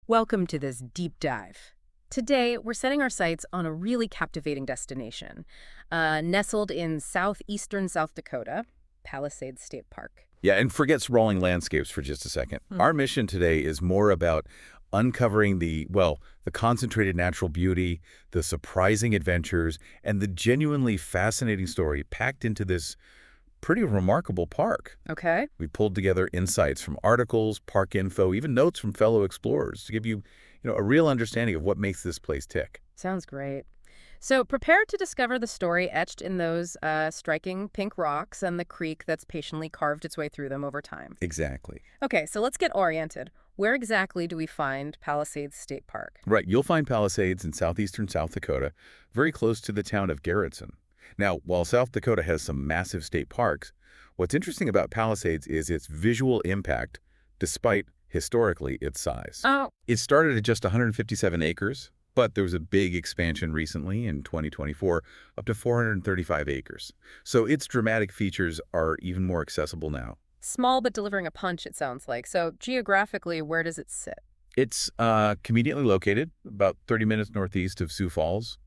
Welcome to this deep dive. Today, we're setting our sights on a really captivating destination, nestled in southeastern South Dakota, Palisades State Park. Yeah, and forget sprawling landscapes for just a second. Our mission today is more about uncovering the concentrated natural beauty, the surprising adventures, and the genuinely fascinating story packed into this pretty remarkable park. Okay. We pulled together insights from articles, park info, even notes from fellow explorers to give you a real understanding of what makes this place tick. Sounds great. So prepare to discover the story etched in those striking pink rocks and the creek that's patiently carved its way through them over time. Exactly. Okay, so let's get oriented. Where exactly do we find Palisades State Park? Right, you'll find Palisades in southeastern South Dakota, very close to the town of Garrettson. Now, while South Dakota has some massive state parks, what's interesting about Palisades is its visual impact, despite, historically, its size. Oh, It started at just 157 acres, but there was a big expansion recently in 2024, up to 435 acres. So its dramatic features are even more accessible now. small but delivering a punch, it sounds like. So geographically, where does it sit? It's conveniently located, about 30 minutes northeast of Sioux Falls.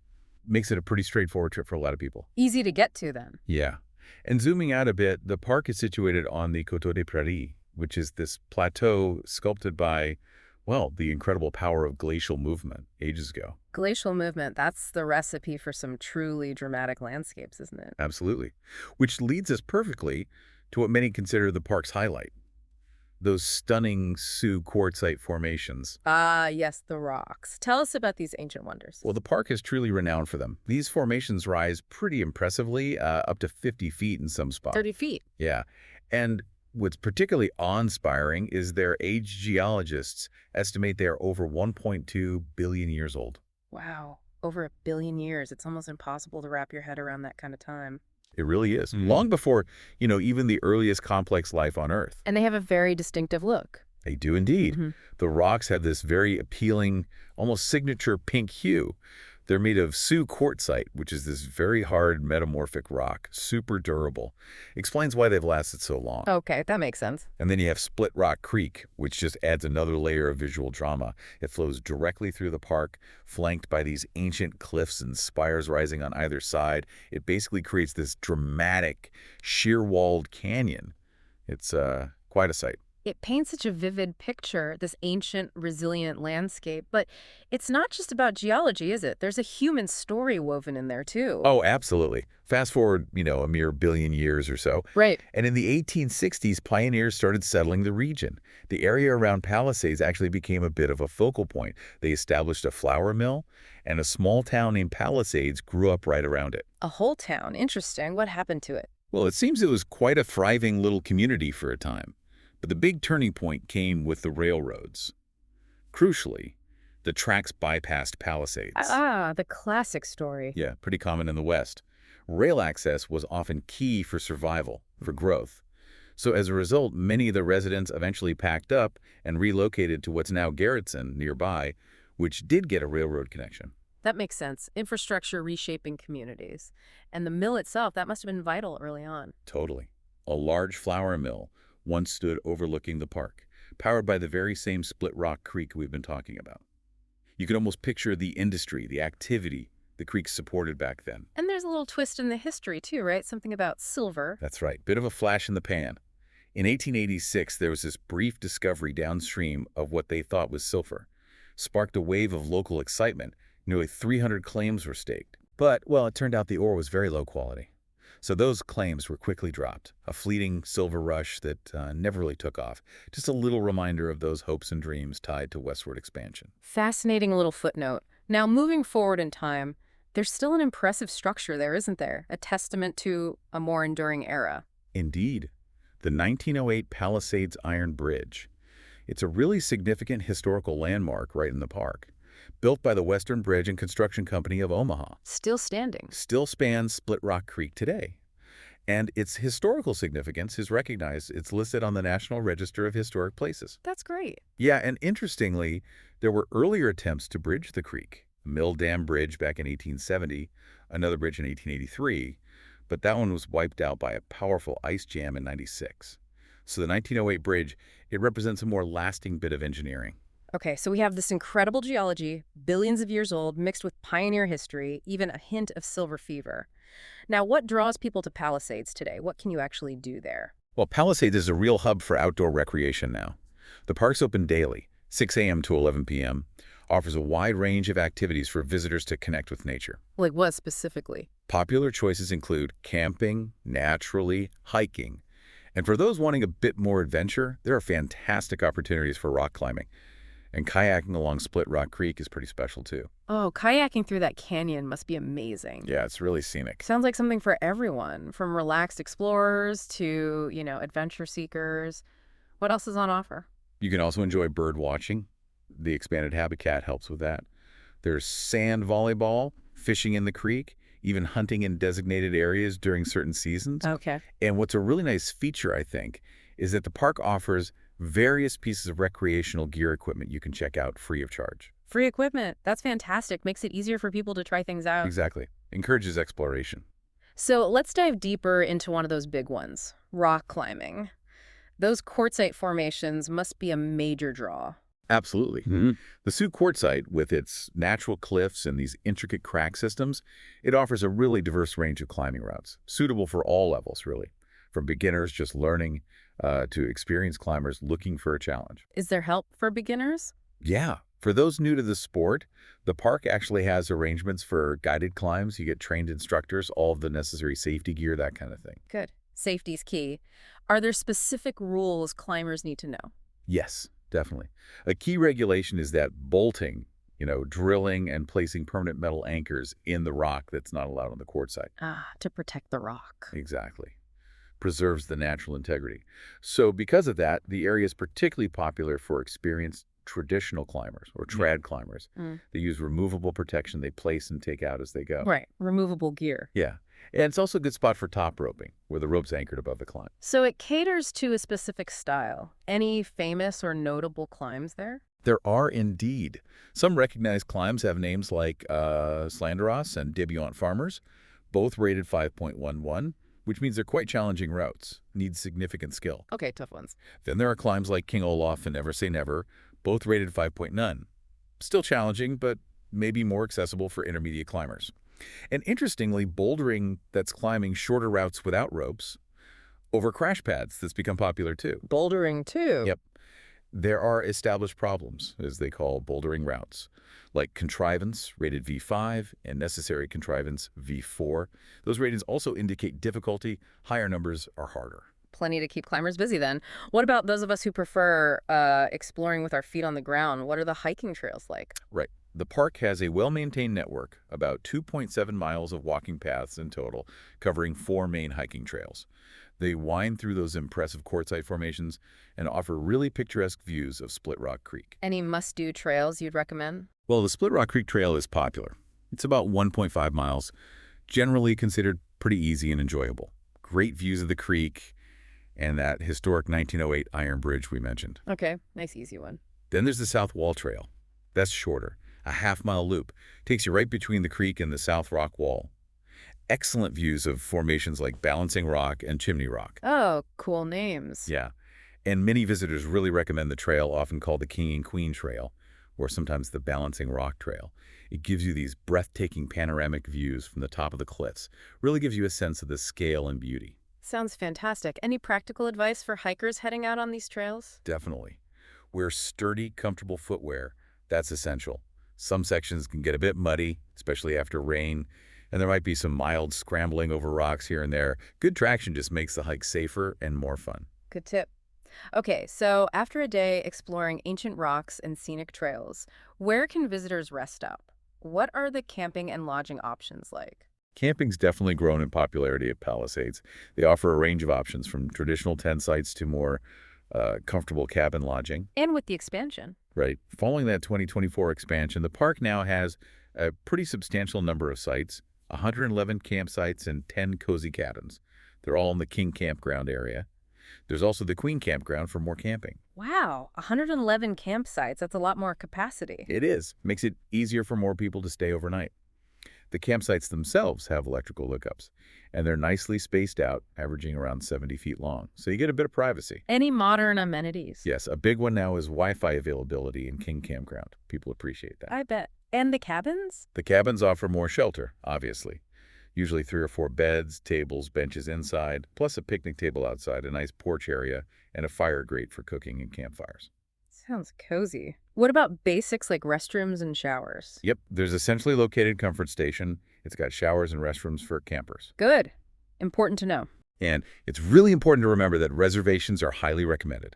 Makes it a pretty straightforward trip for a lot of people. Easy to get to then. Yeah. And zooming out a bit, the park is situated on the Coteau des Prairies, which is this plateau sculpted by, the incredible power of glacial movement ages ago. Glacial movement, that's the recipe for some truly dramatic landscapes, isn't it? Absolutely. Which leads us perfectly to what many consider the park's highlight. Those stunning Sioux quartzite formations. Ah, yes, the rocks. Tell us about these ancient wonders. Well, the park is truly renowned for them. These formations rise pretty impressively, up to 50 feet in some spots. 30 feet. Yeah. And what's particularly awe-inspiring is their aged geologists estimate they are over 1.2 billion years old. Wow. Over 1 billion years. It's almost impossible to wrap your head around that kind of time. It really is. Long before, even the earliest complex life on Earth. And they have a very distinctive look. They do indeed. The rocks have this very appealing, almost signature pink hue. They're made of Sioux quartzite, which is this very hard metamorphic rock, super durable. Explains why they've lasted so long. Okay, that makes sense. And then you have Split Rock Creek, which just adds another layer of visual drama. It flows directly through the park, flanked by these ancient cliffs and spires rising on either side. It basically creates this dramatic, sheer-walled canyon. It's quite a sight. It paints such a vivid picture, this ancient, resilient landscape. But it's not just about geology, is it? There's a human story woven in there, too. Oh, absolutely. Fast forward, a mere billion years or so. Right. And in the 1860s, pioneers started settling the region. The area around Palisades actually became a bit of a focal point. They established a flour mill, and a small town named Palisades grew up right around it. A whole town. Interesting. What happened to it? Well, it seems it was quite a thriving little community for a time. But the big turning point came with the railroads. Crucially, the tracks bypassed Palisades. Ah, the classic story. Yeah, pretty common in the West. Rail access was often key for survival, for growth. So as a result, many of the residents eventually packed up and relocated to what's now Garrettson nearby, which did get a railroad connection. That makes sense. Infrastructure reshaping communities. And the mill itself, that must have been vital early on. Totally. A large flour mill once stood overlooking the park, powered by the very same Split Rock Creek we've been talking about. You can almost picture the industry, the activity the creek supported back then. And there's a little twist in the history, too, right? Something about silver. That's right. Bit of a flash in the pan. In 1886, there was this brief discovery downstream of what they thought was silver. Sparked a wave of local excitement. Nearly 300 claims were staked. But, it turned out the ore was very low quality. So those claims were quickly dropped, a fleeting silver rush that never really took off. Just a little reminder of those hopes and dreams tied to westward expansion. Fascinating little footnote. Now, moving forward in time, there's still an impressive structure there, isn't there? A testament to a more enduring era. Indeed. The 1908 Palisades Iron Bridge. It's a really significant historical landmark right in the park. Built by the Western Bridge and Construction Company of Omaha. Still standing. Still spans Split Rock Creek today. And its historical significance is recognized. It's listed on the National Register of Historic Places. That's great. Yeah, and interestingly, there were earlier attempts to bridge the creek. Mill Dam Bridge back in 1870, another bridge in 1883, but that one was wiped out by a powerful ice jam in '96. So the 1908 bridge, it represents a more lasting bit of engineering. Okay, so we have this incredible geology, billions of years old, mixed with pioneer history, even a hint of silver fever. Now, what draws people to Palisades today? What can you actually do there? Well, Palisades is a real hub for outdoor recreation now. The park's open daily, 6 a.m. to 11 p.m., offers a wide range of activities for visitors to connect with nature. Like what specifically? Popular choices include camping, naturally, hiking. And for those wanting a bit more adventure, there are fantastic opportunities for rock climbing. And kayaking along Split Rock Creek is pretty special too. Oh, kayaking through that canyon must be amazing. Yeah, it's really scenic. Sounds like something for everyone, from relaxed explorers to, adventure seekers. What else is on offer? You can also enjoy bird watching. The expanded habitat helps with that. There's sand volleyball, fishing in the creek, even hunting in designated areas during certain seasons. Okay. And what's a really nice feature, I think, is that the park offers various pieces of recreational gear equipment you can check out free of charge. Free equipment. That's fantastic. Makes it easier for people to try things out. Exactly. Encourages exploration. So let's dive deeper into one of those big ones, rock climbing. Those quartzite formations must be a major draw. Absolutely. The Sioux Quartzite, with its natural cliffs and these intricate crack systems, it offers a really diverse range of climbing routes, suitable for all levels, really, from beginners just learning to experienced climbers looking for a challenge. Is there help for beginners? Yeah. For those new to the sport, the park actually has arrangements for guided climbs. You get trained instructors, all of the necessary safety gear, that kind of thing. Good. Safety's key. Are there specific rules climbers need to know? Yes, definitely. A key regulation is that bolting, drilling and placing permanent metal anchors in the rock that's not allowed on the quartzite. Ah, to protect the rock. Exactly. Preserves the natural integrity. So because of that, the area is particularly popular for experienced traditional climbers or trad climbers. They use removable protection they place and take out as they go. Right. Removable gear. Yeah. And it's also a good spot for top roping, where the rope's anchored above the climb. So it caters to a specific style. Any famous or notable climbs there? There are indeed. Some recognized climbs have names like Slanderos and Debuant Farmers, both rated 5.11, which means they're quite challenging routes, need significant skill. Okay, tough ones. Then there are climbs like King Olaf and Never Say Never, both rated 5.9. Still challenging, but maybe more accessible for intermediate climbers. And interestingly, bouldering that's climbing shorter routes without ropes over crash pads that's become popular too. Bouldering too? Yep. There are established problems, as they call bouldering routes, like contrivance rated V5 and necessary contrivance V4. Those ratings also indicate difficulty. Higher numbers are harder. Plenty to keep climbers busy then. What about those of us who prefer exploring with our feet on the ground? What are the hiking trails like? Right. The park has a well-maintained network, about 2.7 miles of walking paths in total, covering 4 main hiking trails. They wind through those impressive quartzite formations and offer really picturesque views of Split Rock Creek. Any must-do trails you'd recommend? Well, the Split Rock Creek Trail is popular. It's about 1.5 miles, generally considered pretty easy and enjoyable. Great views of the creek and that historic 1908 iron bridge we mentioned. Okay, nice easy one. Then there's the South Wall Trail. That's shorter, a half-mile loop. Takes you right between the creek and the South Rock Wall. Excellent views of formations like Balancing Rock and Chimney Rock. Oh, cool names. Yeah, and many visitors really recommend the trail, often called the King and Queen Trail, or sometimes the Balancing Rock Trail. It gives you these breathtaking panoramic views from the top of the cliffs. Really gives you a sense of the scale and beauty. Sounds fantastic. Any practical advice for hikers heading out on these trails? Definitely. Wear sturdy, comfortable footwear. That's essential. Some sections can get a bit muddy, especially after rain, and there might be some mild scrambling over rocks here and there. Good traction just makes the hike safer and more fun. Good tip. Okay, so after a day exploring ancient rocks and scenic trails, where can visitors rest up? What are the camping and lodging options like? Camping's definitely grown in popularity at Palisades. They offer a range of options from traditional tent sites to more comfortable cabin lodging. And with the expansion. Right. Following that 2024 expansion, the park now has a pretty substantial number of sites, 111 campsites and 10 cozy cabins. They're all in the King Campground area. There's also the Queen Campground for more camping. Wow, 111 campsites. That's a lot more capacity. It is. Makes it easier for more people to stay overnight. The campsites themselves have electrical hookups, and they're nicely spaced out, averaging around 70 feet long, so you get a bit of privacy. Any modern amenities? Yes, a big one now is Wi-Fi availability in King Campground. People appreciate that. I bet. And the cabins? The cabins offer more shelter, obviously. Usually 3 or 4 beds, tables, benches inside, plus a picnic table outside, a nice porch area, and a fire grate for cooking and campfires. Sounds cozy. What about basics like restrooms and showers? Yep, there's a centrally located comfort station. It's got showers and restrooms for campers. Good. Important to know. And it's really important to remember that reservations are highly recommended.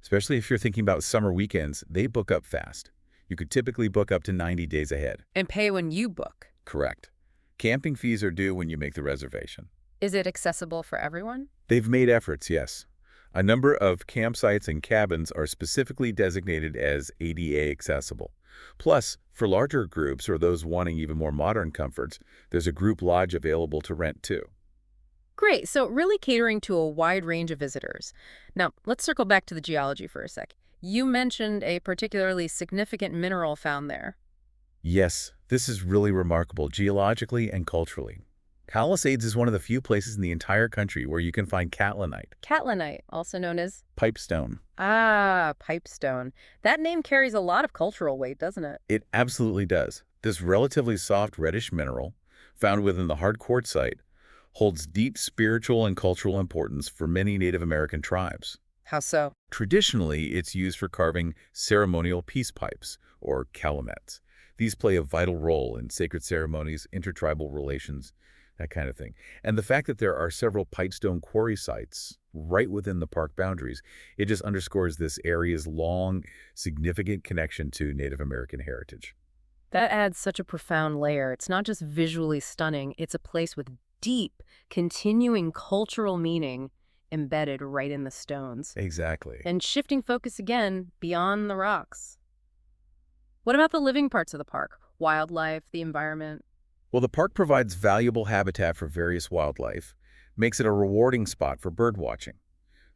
Especially if you're thinking about summer weekends, they book up fast. You could typically book up to 90 days ahead. And pay when you book. Correct. Camping fees are due when you make the reservation. Is it accessible for everyone? They've made efforts, yes. A number of campsites and cabins are specifically designated as ADA accessible. Plus, for larger groups or those wanting even more modern comforts, there's a group lodge available to rent too. Great. So really catering to a wide range of visitors. Now, let's circle back to the geology for a sec. You mentioned a particularly significant mineral found there. Yes, this is really remarkable geologically and culturally. Palisades is one of the few places in the entire country where you can find Catlinite, Catlinite, also known as... pipestone. Pipestone. That name carries a lot of cultural weight, doesn't it? It absolutely does. This relatively soft reddish mineral, found within the hard quartzite, holds deep spiritual and cultural importance for many Native American tribes. How so? Traditionally, it's used for carving ceremonial peace pipes, or calumets. These play a vital role in sacred ceremonies, intertribal relations, that kind of thing. And the fact that there are several pipestone quarry sites right within the park boundaries, it just underscores this area's long, significant connection to Native American heritage. That adds such a profound layer. It's not just visually stunning, it's a place with deep, continuing cultural meaning embedded right in the stones. Exactly. And shifting focus again beyond the rocks. What about the living parts of the park? Wildlife, the environment? Well, the park provides valuable habitat for various wildlife, makes it a rewarding spot for bird watching.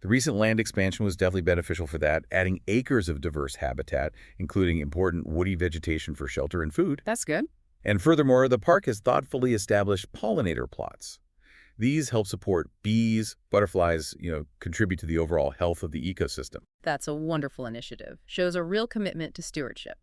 The recent land expansion was definitely beneficial for that, adding acres of diverse habitat, including important woody vegetation for shelter and food. That's good. And furthermore, the park has thoughtfully established pollinator plots. These help support bees, butterflies, contribute to the overall health of the ecosystem. That's a wonderful initiative. Shows a real commitment to stewardship.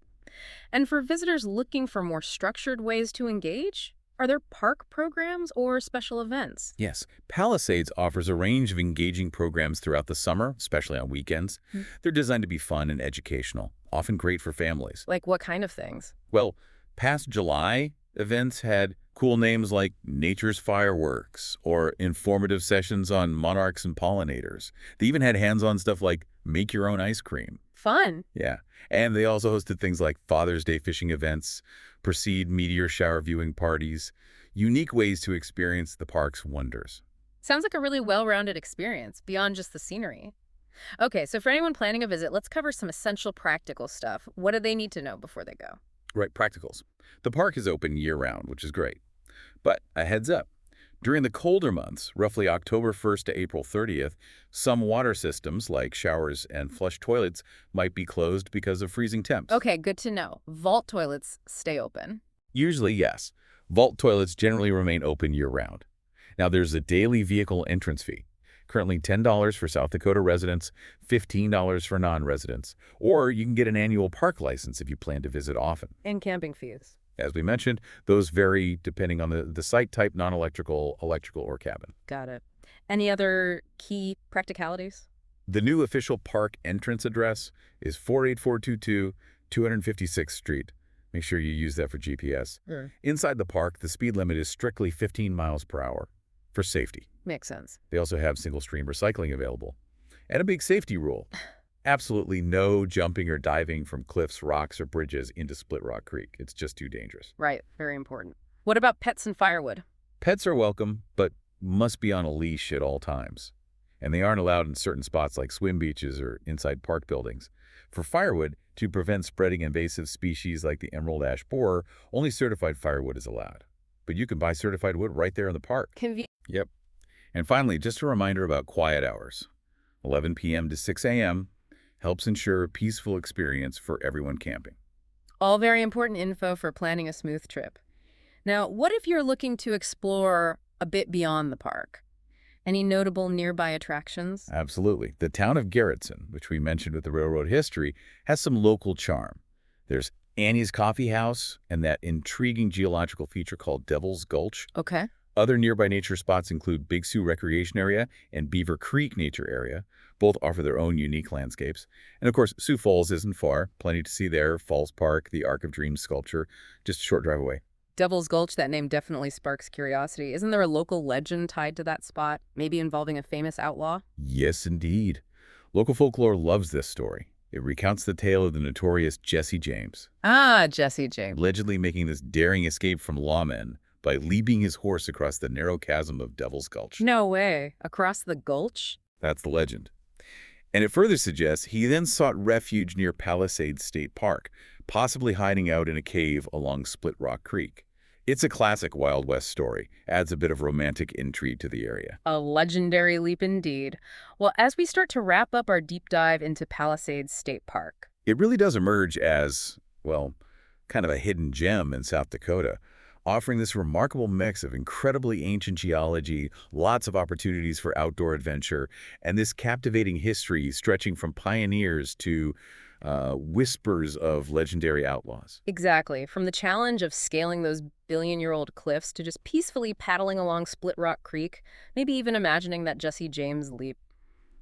And for visitors looking for more structured ways to engage, are there park programs or special events? Yes, Palisades offers a range of engaging programs throughout the summer, especially on weekends. They're designed to be fun and educational, often great for families. Like what kind of things? Well, past July, events had cool names like Nature's Fireworks or informative sessions on monarchs and pollinators. They even had hands-on stuff like make your own ice cream. Fun. Yeah, and they also hosted things like Father's Day fishing events, Perseid meteor shower viewing parties, unique ways to experience the park's wonders. Sounds like a really well-rounded experience beyond just the scenery. Okay, so for anyone planning a visit, let's cover some essential practical stuff. What do they need to know before they go? Right, practicals. The park is open year-round, which is great. But a heads up, during the colder months, roughly October 1st to April 30th, some water systems, like showers and flush toilets, might be closed because of freezing temps. Okay, good to know. Vault toilets stay open. Usually, yes. Vault toilets generally remain open year-round. Now, there's a daily vehicle entrance fee. Currently $10 for South Dakota residents, $15 for non-residents. Or you can get an annual park license if you plan to visit often. And camping fees. As we mentioned, those vary depending on the site type, non-electrical, electrical, or cabin. Got it. Any other key practicalities? The new official park entrance address is 48422 256th Street. Make sure you use that for GPS. Sure. Inside the park, the speed limit is strictly 15 miles per hour for safety. Makes sense. They also have single-stream recycling available. And a big safety rule. Absolutely no jumping or diving from cliffs, rocks, or bridges into Split Rock Creek. It's just too dangerous. Right, very important. What about pets and firewood? Pets are welcome, but must be on a leash at all times. And they aren't allowed in certain spots like swim beaches or inside park buildings. For firewood, to prevent spreading invasive species like the emerald ash borer, only certified firewood is allowed. But you can buy certified wood right there in the park. Yep. And finally, just a reminder about quiet hours. 11 p.m. to 6 a.m. helps ensure a peaceful experience for everyone camping. All very important info for planning a smooth trip. Now, what if you're looking to explore a bit beyond the park? Any notable nearby attractions? Absolutely. The town of Garrettson, which we mentioned with the railroad history, has some local charm. There's Annie's Coffee House and that intriguing geological feature called Devil's Gulch. Okay. Other nearby nature spots include Big Sioux Recreation Area and Beaver Creek Nature Area. Both offer their own unique landscapes. And of course, Sioux Falls isn't far. Plenty to see there. Falls Park, the Arc of Dreams sculpture, just a short drive away. Devil's Gulch, that name definitely sparks curiosity. Isn't there a local legend tied to that spot, maybe involving a famous outlaw? Yes, indeed. Local folklore loves this story. It recounts the tale of the notorious Jesse James, Ah, Jesse James. allegedly making this daring escape from lawmen by leaping his horse across the narrow chasm of Devil's Gulch. No way. Across the gulch? That's the legend. And it further suggests he then sought refuge near Palisades State Park, possibly hiding out in a cave along Split Rock Creek. It's a classic Wild West story, adds a bit of romantic intrigue to the area. A legendary leap indeed. Well, as we start to wrap up our deep dive into Palisades State Park. It really does emerge as, well, kind of a hidden gem in South Dakota, offering this remarkable mix of incredibly ancient geology, lots of opportunities for outdoor adventure, and this captivating history stretching from pioneers to whispers of legendary outlaws. Exactly. From the challenge of scaling those billion-year-old cliffs to just peacefully paddling along Split Rock Creek, maybe even imagining that Jesse James leap.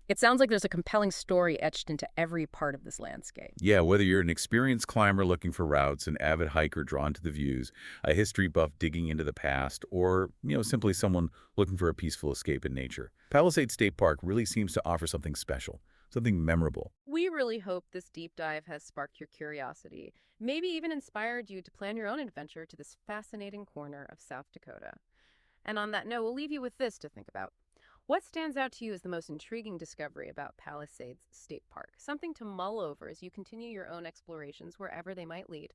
It sounds like there's a compelling story etched into every part of this landscape. Yeah, whether you're an experienced climber looking for routes, an avid hiker drawn to the views, a history buff digging into the past, or, simply someone looking for a peaceful escape in nature, Palisades State Park really seems to offer something special, something memorable. We really hope this deep dive has sparked your curiosity, maybe even inspired you to plan your own adventure to this fascinating corner of South Dakota. And on that note, we'll leave you with this to think about. What stands out to you as the most intriguing discovery about Palisades State Park? Something to mull over as you continue your own explorations wherever they might lead.